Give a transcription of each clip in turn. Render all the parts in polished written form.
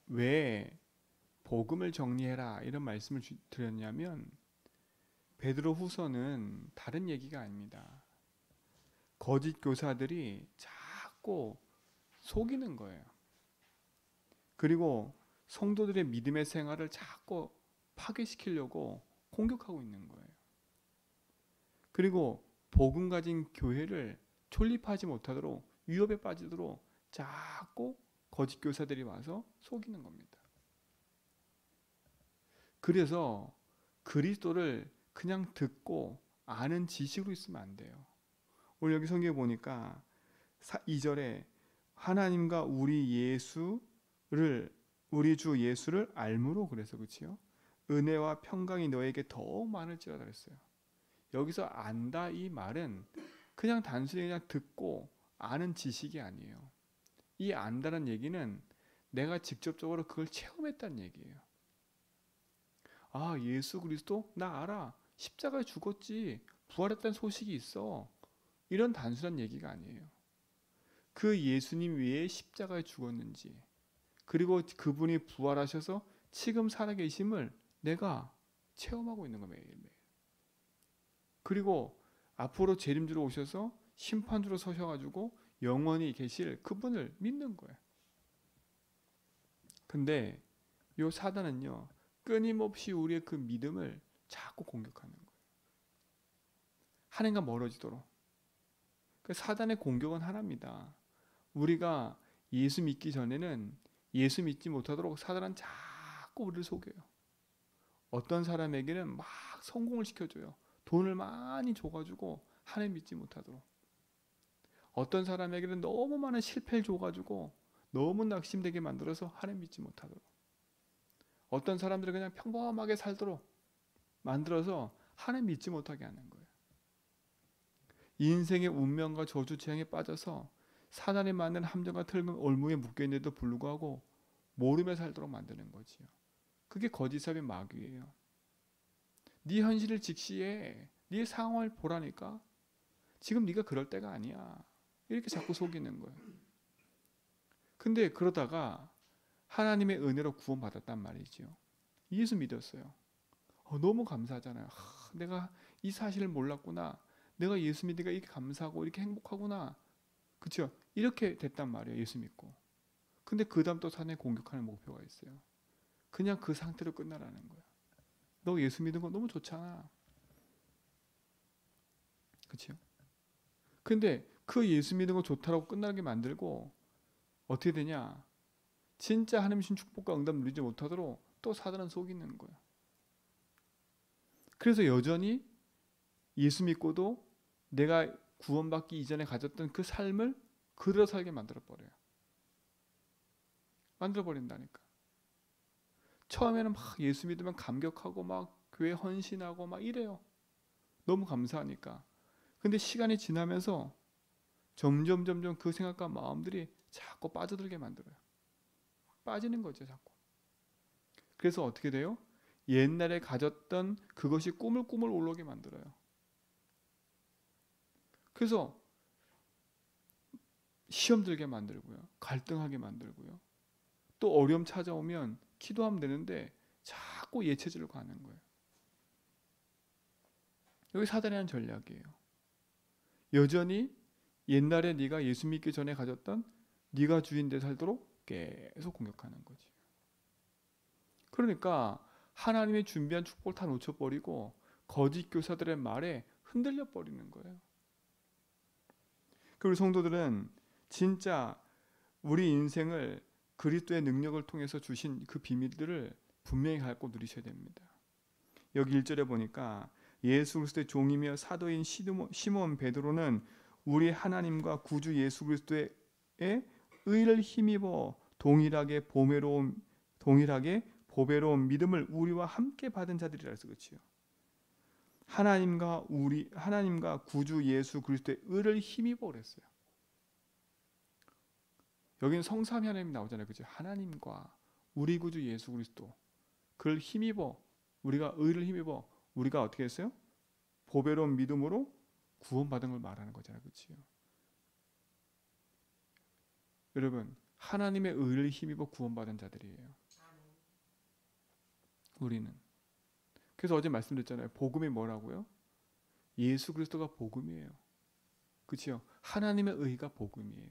왜 복음을 정리해라 이런 말씀을 드렸냐면, 베드로 후서는 다른 얘기가 아닙니다. 거짓 교사들이 자꾸 속이는 거예요. 그리고 성도들의 믿음의 생활을 자꾸 파괴시키려고 공격하고 있는 거예요. 그리고 복음 가진 교회를 존립하지 못하도록, 위협에 빠지도록 자꾸 거짓 교사들이 와서 속이는 겁니다. 그래서 그리스도를 그냥 듣고 아는 지식으로 있으면 안 돼요. 오늘 여기 성경에 보니까 2절에 하나님과 우리 주 예수를 알므로, 그래서 그치요? 은혜와 평강이 너에게 더욱 많을지라다 그랬어요. 여기서 안다 이 말은 그냥 단순히 그냥 듣고 아는 지식이 아니에요. 이 안다는 얘기는 내가 직접적으로 그걸 체험했다는 얘기예요. 아, 예수 그리스도 나 알아. 십자가에 죽었지. 부활했다는 소식이 있어. 이런 단순한 얘기가 아니에요. 그 예수님 왜 십자가에 죽었는지, 그리고 그분이 부활하셔서 지금 살아계심을 내가 체험하고 있는 거예요. 매일매일. 그리고 앞으로 재림주로 오셔서 심판주로 서셔가지고 영원히 계실 그분을 믿는 거예요. 근데 요 사단은요, 끊임없이 우리의 그 믿음을 자꾸 공격하는 거예요. 하나님과 멀어지도록. 그 사단의 공격은 하나입니다. 우리가 예수 믿기 전에는 예수 믿지 못하도록 사단은 자꾸 우리를 속여요. 어떤 사람에게는 막 성공을 시켜줘요. 돈을 많이 줘가지고 하나님 믿지 못하도록. 어떤 사람에게는 너무 많은 실패를 줘가지고 너무 낙심되게 만들어서 하나님 믿지 못하도록. 어떤 사람들은 그냥 평범하게 살도록 만들어서 하나님 믿지 못하게 하는 거예요. 인생의 운명과 저주 재앙에 빠져서 사단이 만든 함정과 틀은 올무에 묶여있는데도 불구하고 모르며 살도록 만드는 거지요. 그게 거짓사의 마귀예요. 네 현실을 직시해. 네 상황을 보라니까. 지금 네가 그럴 때가 아니야. 이렇게 자꾸 속이는 거예요. 근데 그러다가 하나님의 은혜로 구원받았단 말이죠. 예수 믿었어요. 너무 감사하잖아요. 내가 이 사실을 몰랐구나. 내가 예수 믿으니까 이렇게 감사하고 이렇게 행복하구나. 그렇죠? 이렇게 됐단 말이에요. 예수 믿고. 근데 그 다음 또 사단이 공격하는 목표가 있어요. 그냥 그 상태로 끝나라는 거야. 너 예수 믿은 거 너무 좋잖아. 그렇죠? 근데 그 예수 믿는 거 좋다라고 끝나게 만들고 어떻게 되냐? 진짜 하나님 신 축복과 응답 누리지 못하도록 또 사단은 속이는 거야. 그래서 여전히 예수 믿고도 내가 구원받기 이전에 가졌던 그 삶을 그대로 살게 만들어버려요. 만들어버린다니까. 처음에는 막 예수 믿으면 감격하고 막 교회 헌신하고 막 이래요. 너무 감사하니까. 근데 시간이 지나면서 점점 그 생각과 마음들이 자꾸 빠져들게 만들어요. 빠지는 거죠, 자꾸. 그래서 어떻게 돼요? 옛날에 가졌던 그것이 꿈을 올라오게 만들어요. 그래서 시험 들게 만들고요. 갈등하게 만들고요. 또 어려움 찾아오면 기도하면 되는데 자꾸 예체질로 가는 거예요. 여기 사단이 하는 전략이에요. 여전히 옛날에 네가 예수 믿기 전에 가졌던 네가 주인 돼 살도록 계속 공격하는 거지. 그러니까 하나님의 준비한 축복을 다 놓쳐버리고 거짓 교사들의 말에 흔들려 버리는 거예요. 그리고 성도들은 진짜 우리 인생을 그리스도의 능력을 통해서 주신 그 비밀들을 분명히 갖고 누리셔야 됩니다. 여기 1절에 보니까 예수 그리스도의 종이며 사도인 시몬 베드로는 우리 하나님과 구주 예수 그리스도의 의를 힘입어 동일하게 보배로운 믿음을 우리와 함께 받은 자들이라 해서 그렇지요. 하나님과 구주 예수 그리스도의 의를 힘입어 그랬어요. 여기는 성삼위 하나님 나오잖아요. 그죠? 하나님과 우리 구주 예수 그리스도 그를 힘입어, 우리가 의를 힘입어 우리가 어떻게 했어요? 보배로운 믿음으로 구원받은 걸 말하는 거잖아요. 그렇죠? 여러분, 하나님의 의를 힘입어 구원받은 자들이에요. 우리는. 그래서 어제 말씀드렸잖아요. 복음이 뭐라고요? 예수 그리스도가 복음이에요. 그렇죠? 하나님의 의가 복음이에요.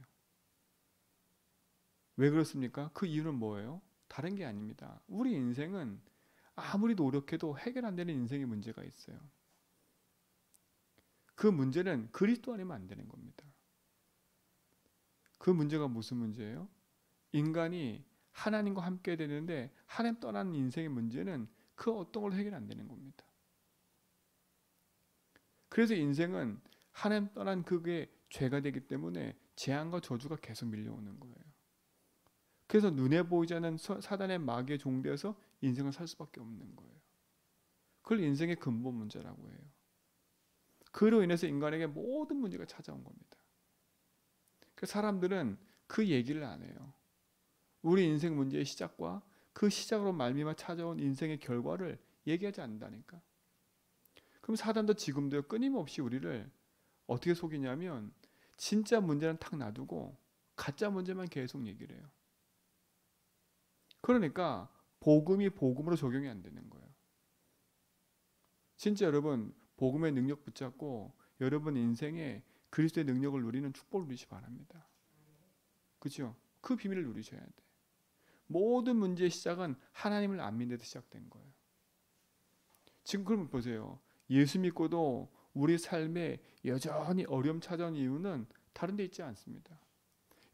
왜 그렇습니까? 그 이유는 뭐예요? 다른 게 아닙니다. 우리 인생은 아무리 노력해도 해결 안 되는 인생의 문제가 있어요. 그 문제는 그리스도 아니면 안 되는 겁니다. 그 문제가 무슨 문제예요? 인간이 하나님과 함께 되는데 하나님 떠난 인생의 문제는 그 어떤 걸로 해결 안 되는 겁니다. 그래서 인생은 하나님 떠난 그게 죄가 되기 때문에 재앙과 저주가 계속 밀려오는 거예요. 그래서 눈에 보이지 않는 사단의 마귀의 종되어서 인생을 살 수밖에 없는 거예요. 그걸 인생의 근본 문제라고 해요. 그로 인해서 인간에게 모든 문제가 찾아온 겁니다. 그 사람들은 그 얘기를 안 해요. 우리 인생 문제의 시작과 그 시작으로 말미암아 찾아온 인생의 결과를 얘기하지 않는다니까. 그럼 사단도 지금도 끊임없이 우리를 어떻게 속이냐면 진짜 문제는 탁 놔두고 가짜 문제만 계속 얘기를 해요. 그러니까 복음이 복음으로 적용이 안 되는 거예요. 진짜 여러분 복음의 능력 붙잡고 여러분 인생에 그리스도의 능력을 누리는 축복을 누리시 바랍니다. 그렇죠? 그 비밀을 누리셔야 돼. 모든 문제의 시작은 하나님을 안 믿는 데서 시작된 거예요. 지금 그러면 보세요. 예수 믿고도 우리 삶에 여전히 어려움 찾아온 이유는 다른 데 있지 않습니다.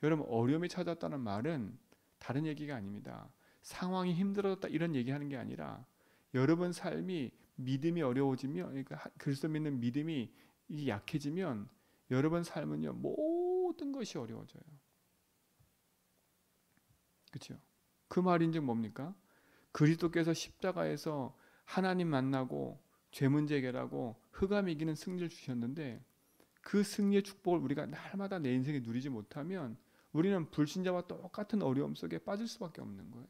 여러분 어려움이 찾았다는 말은 다른 얘기가 아닙니다. 상황이 힘들어졌다 이런 얘기하는 게 아니라 여러분 삶이 믿음이 어려워지면 그러니까 그리스도 믿는 믿음이 약해지면 여러분 삶은요 모든 것이 어려워져요. 그렇죠? 그 말인즉 뭡니까? 그리스도께서 십자가에서 하나님 만나고 죄 문제 해결하고 흑암 이기는 승리를 주셨는데 그 승리의 축복을 우리가 날마다 내 인생에 누리지 못하면 우리는 불신자와 똑같은 어려움 속에 빠질 수밖에 없는 거예요.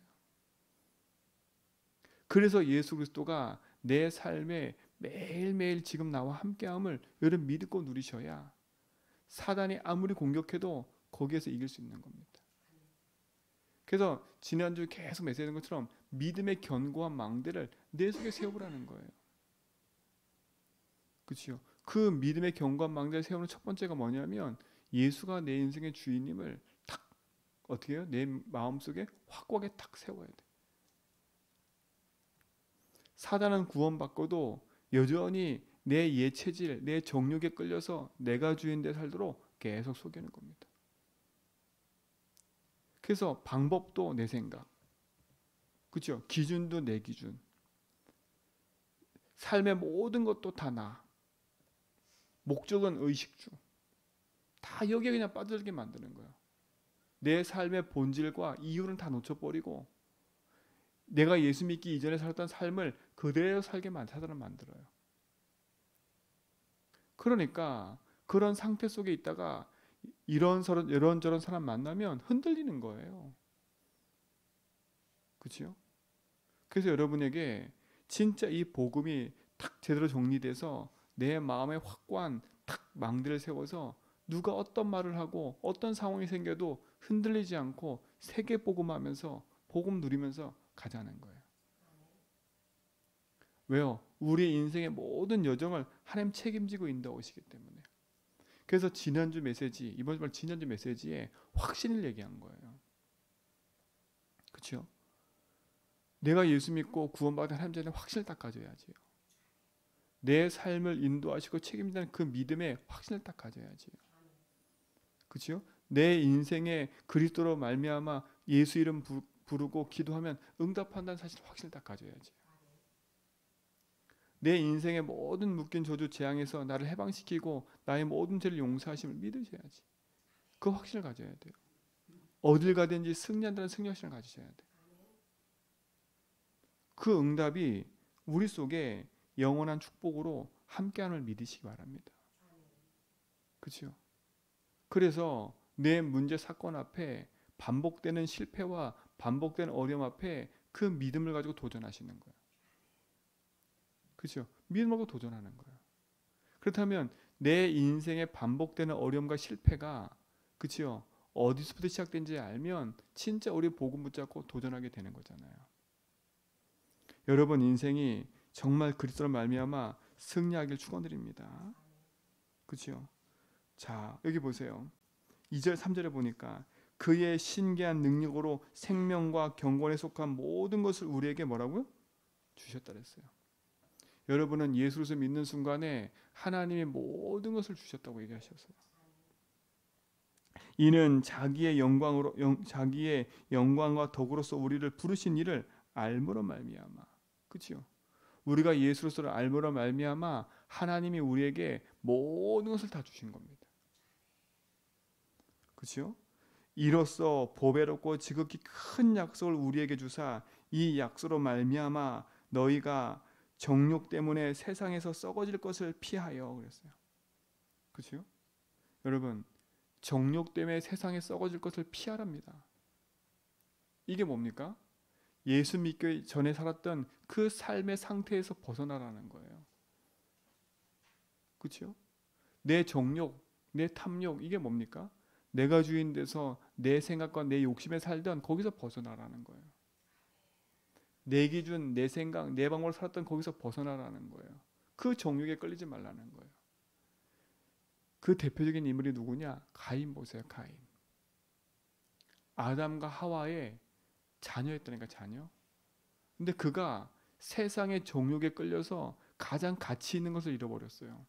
그래서 예수 그리스도가 내 삶에 매일매일 지금 나와 함께함을 여러분 믿고 누리셔야 사단이 아무리 공격해도 거기에서 이길 수 있는 겁니다. 그래서 지난주 계속 메시지한 것처럼 믿음의 견고한 망대를 내 속에 세우라는 거예요. 그렇죠? 그 믿음의 견고한 망대를 세우는 첫 번째가 뭐냐면 예수가 내 인생의 주인님을 탁 어떻게 해요? 내 마음속에 확고하게 탁 세워야 돼. 사단은 구원받고도 여전히 내 예체질, 내 정욕에 끌려서 내가 주인 돼 살도록 계속 속이는 겁니다. 그래서 방법도 내 생각, 그렇죠? 기준도 내 기준, 삶의 모든 것도 다 나, 목적은 의식주, 다 여기에 그냥 빠져들게 만드는 거예요. 내 삶의 본질과 이유는 다 놓쳐버리고 내가 예수 믿기 이전에 살았던 삶을 그대로 살게 사단을 만들어요. 그러니까 그런 상태 속에 있다가 이런저런 사람 만나면 흔들리는 거예요. 그렇죠? 그래서 여러분에게 진짜 이 복음이 탁 제대로 정리돼서 내 마음에 확고한 탁 망대를 세워서 누가 어떤 말을 하고 어떤 상황이 생겨도 흔들리지 않고 세계 복음하면서 복음 누리면서 가자는 거예요. 왜요? 우리 인생의 모든 여정을 하나님 책임지고 인도하시기 때문에. 그래서 지난주 메시지에 확신을 얘기한 거예요. 그렇죠? 내가 예수 믿고 구원받은 하나님의 확신을 딱 가져야지요. 내 삶을 인도하시고 책임진다는 그 믿음의 확신을 딱 가져야지요. 그렇죠? 내 인생에 그리스도로 말미암아 예수 이름 부르고 기도하면 응답한다는 사실 확신을 딱 가져야지요. 내 인생의 모든 묶인 저주 재앙에서 나를 해방시키고 나의 모든 죄를 용서하심을 믿으셔야지. 그 확신을 가져야 돼요. 어딜 가든지 승리한다는 승리 확신을 가지셔야 돼요. 그 응답이 우리 속에 영원한 축복으로 함께함을 믿으시기 바랍니다. 그렇죠? 그래서 내 문제 사건 앞에 반복되는 실패와 반복되는 어려움 앞에 그 믿음을 가지고 도전하시는 거예요. 그렇죠? 믿음으로 도전하는 거예요. 그렇다면 내 인생에 반복되는 어려움과 실패가 그렇죠? 어디서부터 시작된지 알면 진짜 우리 복음 붙잡고 도전하게 되는 거잖아요. 여러분 인생이 정말 그리스도로 말미암아 승리하길 축원드립니다. 그렇죠? 자, 여기 보세요. 2절 3절에 보니까 그의 신기한 능력으로 생명과 경건에 속한 모든 것을 우리에게 뭐라고요? 주셨다 그랬어요. 여러분은 예수를 믿는 순간에 하나님의 모든 것을 주셨다고 얘기하셨어요. 이는 자기의 영광과 덕으로서 우리를 부르신 이를 알므로 말미암아. 그렇죠? 우리가 예수로서를 알므로 말미암아 하나님이 우리에게 모든 것을 다 주신 겁니다. 그렇죠? 이로써 보배롭고 지극히 큰 약속을 우리에게 주사 이 약속으로 말미암아 너희가 정욕 때문에 세상에서 썩어질 것을 피하여 그랬어요. 그렇죠? 여러분 정욕 때문에 세상에 썩어질 것을 피하랍니다. 이게 뭡니까? 예수 믿기 전에 살았던 그 삶의 상태에서 벗어나라는 거예요. 그렇죠? 내 정욕, 내 탐욕 이게 뭡니까? 내가 주인 돼서 내 생각과 내 욕심에 살던 거기서 벗어나라는 거예요. 내 기준, 내 생각, 내 방법으로 살았던 거기서 벗어나라는 거예요. 그 정욕에 끌리지 말라는 거예요. 그 대표적인 인물이 누구냐? 가인 보세요. 가인. 아담과 하와의 자녀였다니까 자녀. 근데 그가 세상의 정욕에 끌려서 가장 가치 있는 것을 잃어버렸어요.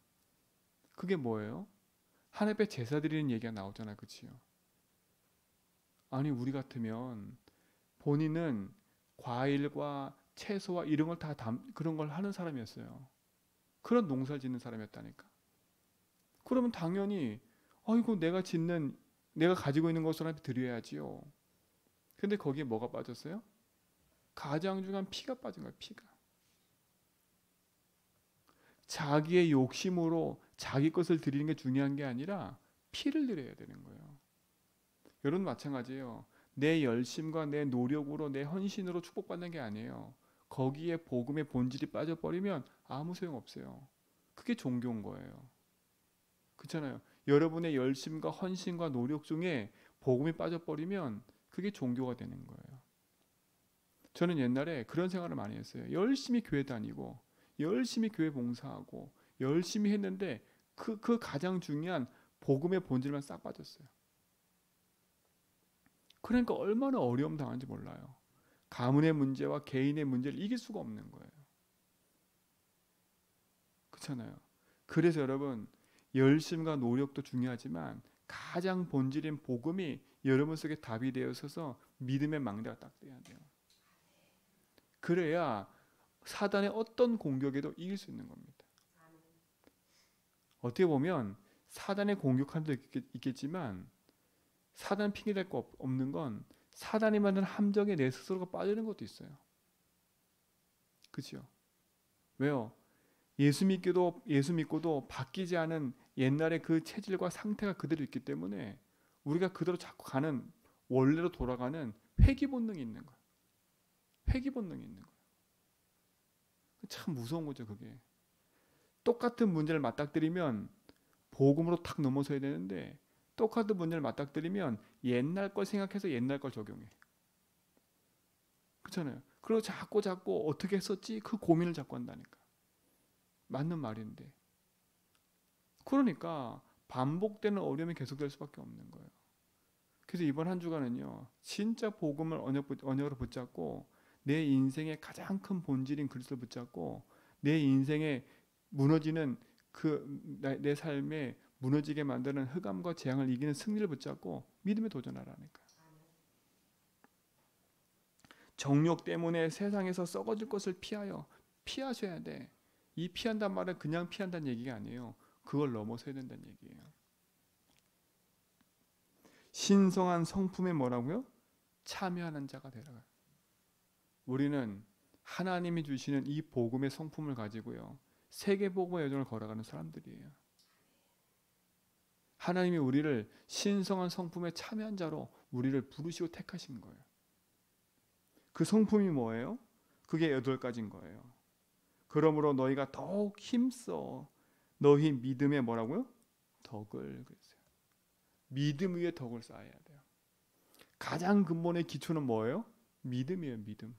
그게 뭐예요? 하나님 앞에 제사 드리는 얘기가 나오잖아요. 그치요? 아니 우리 같으면 본인은 과일과 채소와 이런 걸 다 그런 걸 하는 사람이었어요. 그런 농사를 짓는 사람이었다니까. 그러면 당연히 아이고 내가 가지고 있는 것을 하나님께 드려야지요. 근데 거기에 뭐가 빠졌어요? 가장 중요한 피가 빠진 거예요. 피가. 자기의 욕심으로 자기 것을 드리는 게 중요한 게 아니라 피를 드려야 되는 거예요. 여러분 마찬가지예요. 내 열심과 내 노력으로 내 헌신으로 축복받는 게 아니에요. 거기에 복음의 본질이 빠져버리면 아무 소용없어요. 그게 종교인 거예요. 그렇잖아요. 여러분의 열심과 헌신과 노력 중에 복음이 빠져버리면 그게 종교가 되는 거예요. 저는 옛날에 그런 생활을 많이 했어요. 열심히 교회 다니고 열심히 교회 봉사하고 열심히 했는데 그 가장 중요한 복음의 본질만 싹 빠졌어요. 그러니까 얼마나 어려움 당한지 몰라요. 가문의 문제와 개인의 문제를 이길 수가 없는 거예요. 그렇잖아요. 그래서 여러분 열심과 노력도 중요하지만 가장 본질인 복음이 여러분 속에 답이 되어서서 믿음의 망대가 딱 돼야 돼요. 그래야 사단의 어떤 공격에도 이길 수 있는 겁니다. 어떻게 보면 사단의 공격한 도 있겠지만 사단 핑계댈 거 없는 건 사단이 만든 함정에 내 스스로가 빠지는 것도 있어요. 그렇죠? 왜요? 예수 믿고도 바뀌지 않은 옛날의 그 체질과 상태가 그대로 있기 때문에 우리가 그대로 자꾸 가는 원래로 돌아가는 회귀 본능이 있는 거예요. 회귀 본능이 있는 거예요. 참 무서운 거죠, 그게. 똑같은 문제를 맞닥뜨리면 복음으로 탁 넘어서야 되는데 똑같은 문제를 맞닥뜨리면 옛날 걸 생각해서 옛날 걸 적용해. 그렇잖아요. 그리고 자꾸 어떻게 했었지? 그 고민을 자꾸 한다니까. 맞는 말인데. 그러니까 반복되는 어려움이 계속될 수밖에 없는 거예요. 그래서 이번 한 주간은요. 진짜 복음을 언약으로 붙잡고 내 인생의 가장 큰 본질인 그리스도를 붙잡고 내 인생에 무너지는 내 삶에 무너지게 만드는 흑암과 재앙을 이기는 승리를 붙잡고 믿음에 도전하라니까. 정욕 때문에 세상에서 썩어질 것을 피하셔야 돼. 이 피한단 말은 그냥 피한다는 얘기가 아니에요. 그걸 넘어서야 된다는 얘기예요. 신성한 성품에 뭐라고요? 참여하는 자가 되라. 우리는 하나님이 주시는 이 복음의 성품을 가지고요. 세계 복음의 여정을 걸어가는 사람들이에요. 하나님이 우리를 신성한 성품에 참여한 자로 우리를 부르시고 택하신 거예요. 그 성품이 뭐예요? 그게 8가지인 거예요. 그러므로 너희가 더욱 힘써 너희 믿음의 뭐라고요? 덕을 그랬어요. 믿음 위에 덕을 쌓아야 돼요. 가장 근본의 기초는 뭐예요? 믿음이에요. 믿음.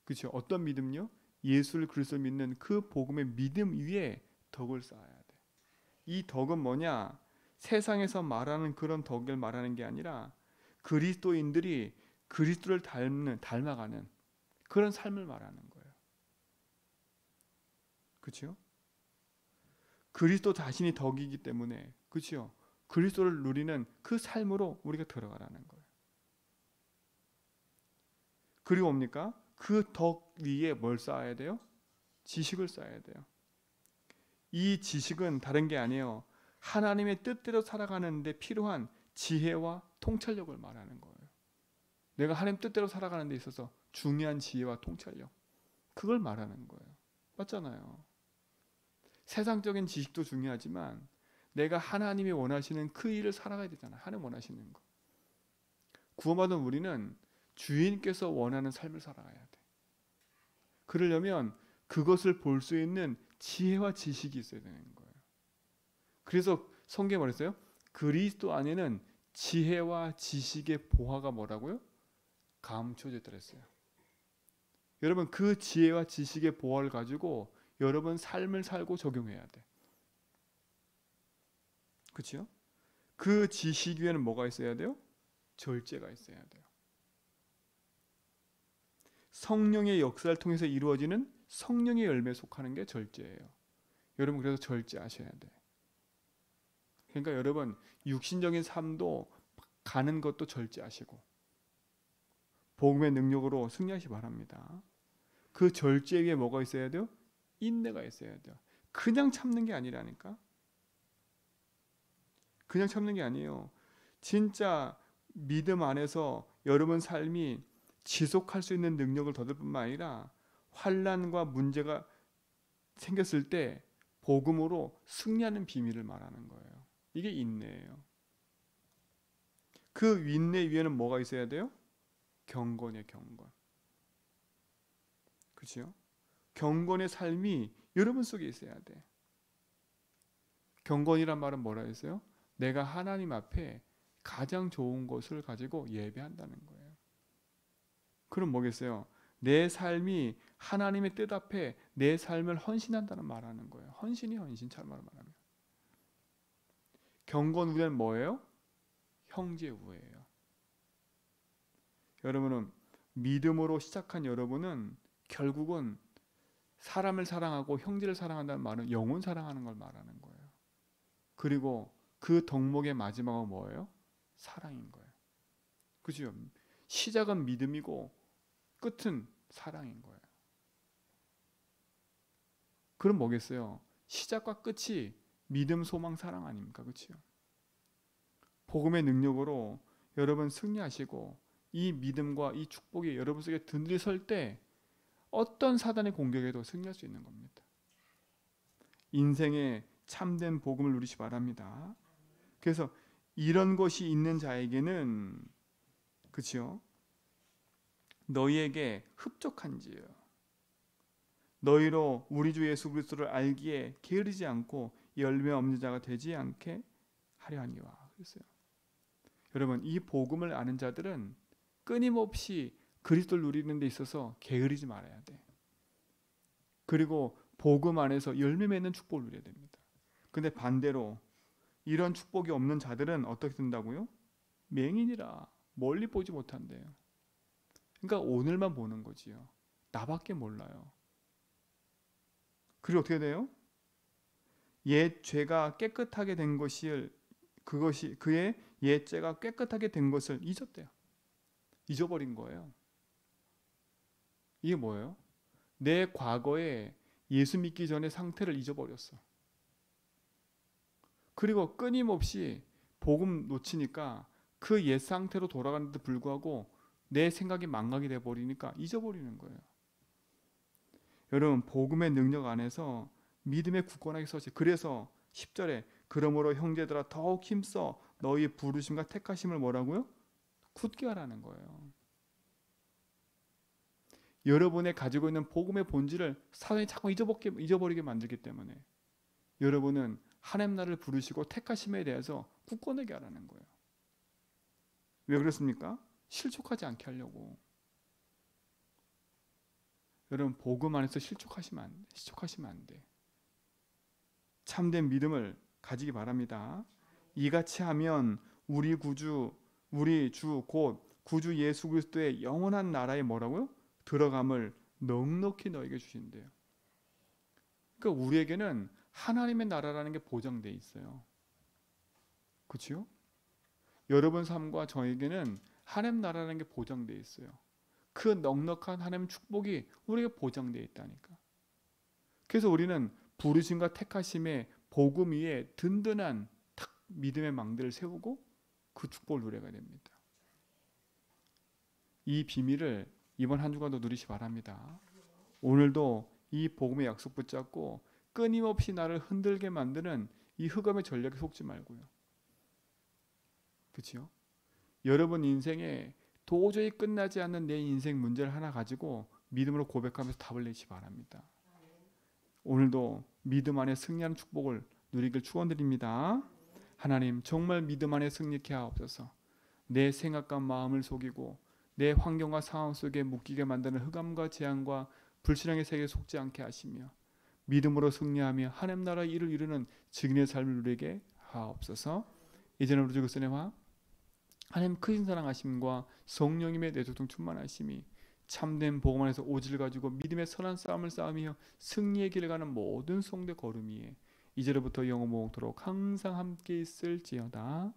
그렇죠? 어떤 믿음요? 예수를 그리스도 믿는 그 복음의 믿음 위에 덕을 쌓아야 돼. 이 덕은 뭐냐? 세상에서 말하는 그런 덕을 말하는 게 아니라 그리스도인들이 그리스도를 닮아가는 그런 삶을 말하는 거예요. 그렇죠? 그리스도 자신이 덕이기 때문에, 그렇죠? 그리스도를 누리는 그 삶으로 우리가 들어가라는 거예요. 그리고 뭡니까? 그 덕 위에 뭘 쌓아야 돼요? 지식을 쌓아야 돼요. 이 지식은 다른 게 아니에요. 하나님의 뜻대로 살아가는 데 필요한 지혜와 통찰력을 말하는 거예요. 내가 하나님 뜻대로 살아가는 데 있어서 중요한 지혜와 통찰력, 그걸 말하는 거예요. 맞잖아요. 세상적인 지식도 중요하지만 내가 하나님이 원하시는 그 일을 살아가야 되잖아요. 하나님 원하시는 거. 구원받은 우리는 주인께서 원하는 삶을 살아가야 돼. 그러려면 그것을 볼 수 있는 지혜와 지식이 있어야 되는 거예요. 그래서 성경에 말했어요. 그리스도 안에는 지혜와 지식의 보화가 뭐라고요? 감춰져 있다 그랬어요. 여러분, 그 지혜와 지식의 보화를 가지고 여러분 삶을 살고 적용해야 돼. 그렇죠? 그 지식 위에는 뭐가 있어야 돼요? 절제가 있어야 돼요. 성령의 역사를 통해서 이루어지는 성령의 열매에 속하는 게 절제예요. 여러분, 그래서 절제하셔야 돼. 그러니까 여러분, 육신적인 삶도 가는 것도 절제하시고 복음의 능력으로 승리하시 바랍니다. 그 절제 위에 뭐가 있어야 돼요? 인내가 있어야 돼요. 그냥 참는 게 아니라니까. 그냥 참는 게 아니에요. 진짜 믿음 안에서 여러분 삶이 지속할 수 있는 능력을 얻을 뿐만 아니라 환난과 문제가 생겼을 때 복음으로 승리하는 비밀을 말하는 거예요. 이게 인내예요. 그 인내 위에는 뭐가 있어야 돼요? 경건이에요. 경건. 그렇죠? 경건의 삶이 여러분 속에 있어야 돼. 경건이란 말은 뭐라 했어요? 내가 하나님 앞에 가장 좋은 것을 가지고 예배한다는 거예요. 그럼 뭐겠어요? 내 삶이 하나님의 뜻 앞에 내 삶을 헌신한다는 말하는 거예요. 헌신이 헌신처럼 말하면. 경건 우애는 뭐예요? 형제 우애예요. 여러분은 믿음으로 시작한 여러분은 결국은 사람을 사랑하고 형제를 사랑한다는 말은 영혼 사랑하는 걸 말하는 거예요. 그리고 그 덕목의 마지막은 뭐예요? 사랑인 거예요. 그죠? 시작은 믿음이고 끝은 사랑인 거예요. 그럼 뭐겠어요? 시작과 끝이 믿음, 소망, 사랑 아닙니까? 그렇죠? 복음의 능력으로 여러분 승리하시고 이 믿음과 이 축복이 여러분 속에 든든히 설 때 어떤 사단의 공격에도 승리할 수 있는 겁니다. 인생의 참된 복음을 누리시 바랍니다. 그래서 이런 것이 있는 자에게는 그렇죠? 너희에게 흡족한지요. 너희로 우리 주 예수 그리스도를 알기에 게으르지 않고 열매 없는 자가 되지 않게 하려 하니와. 그랬어요. 여러분, 이 복음을 아는 자들은 끊임없이 그리스도를 누리는 데 있어서 게으르지 말아야 돼. 그리고 복음 안에서 열매 맺는 축복을 누려야 됩니다. 근데 반대로 이런 축복이 없는 자들은 어떻게 된다고요? 맹인이라 멀리 보지 못한대요. 그러니까 오늘만 보는 거지요. 나밖에 몰라요. 그리고 어떻게 돼요? 옛 죄가 깨끗하게 된 것이 그것이 그의 옛 죄가 깨끗하게 된 것을 잊었대요. 잊어버린 거예요. 이게 뭐예요? 내 과거에 예수 믿기 전의 상태를 잊어버렸어. 그리고 끊임없이 복음 놓치니까 그 옛 상태로 돌아가는데도 불구하고 내 생각이 망각이 돼버리니까 잊어버리는 거예요. 여러분, 복음의 능력 안에서 믿음에 굳건하게 서지. 그래서 10절에 그러므로 형제들아 더욱 힘써 너희 부르심과 택하심을 뭐라고요? 굳게 하라는 거예요. 여러분의 가지고 있는 복음의 본질을 사단이 자꾸 잊어버리게 만들기 때문에 여러분은 하나님 나라를 부르시고 택하심에 대해서 굳건하게 하라는 거예요. 왜 그렇습니까? 실족하지 않게 하려고. 여러분 복음 안에서 실족하시면 안 돼. 참된 믿음을 가지기 바랍니다. 이같이 하면 우리 주 곧 구주 예수 그리스도의 영원한 나라에 뭐라고요? 들어감을 넉넉히 너에게 주신대요. 그러니까 우리에게는 하나님의 나라라는 게 보장돼 있어요. 그렇죠? 여러분 삶과 저에게는 하나님 나라라는 게 보장돼 있어요. 그 넉넉한 하나님 축복이 우리에게 보장돼 있다니까. 그래서 우리는 부르심과 택하심의 복음 위에 든든한 믿음의 망대를 세우고 그 축복을 누려야 됩니다. 이 비밀을 이번 한 주간도 누리시 바랍니다. 오늘도 이 복음의 약속 붙잡고 끊임없이 나를 흔들게 만드는 이 흑암의 전략에 속지 말고요. 그렇죠? 여러분 인생에 도저히 끝나지 않는 내 인생 문제를 하나 가지고 믿음으로 고백하면서 답을 내시 바랍니다. 오늘도 믿음 안에 승리하는 축복을 누리길 축원드립니다. 하나님 정말 믿음 안에 승리케 하옵소서. 내 생각과 마음을 속이고 내 환경과 상황 속에 묶이게 만드는 흑암과 재앙과 불신앙의 세계에 속지 않게 하시며 믿음으로 승리하며 하나님 나라 일을 이루는 증인의 삶을 누리게 하옵소서. 이제는 우리 주 그리스도의 화 하나님 크신 사랑하심과 성령님의 내조통 충만하심이 참된 복음 안에서 오지를 가지고 믿음의 선한 싸움을 싸우며 승리의 길을 가는 모든 성도의 걸음 위에 이제로부터 영원토록 항상 함께 있을지어다.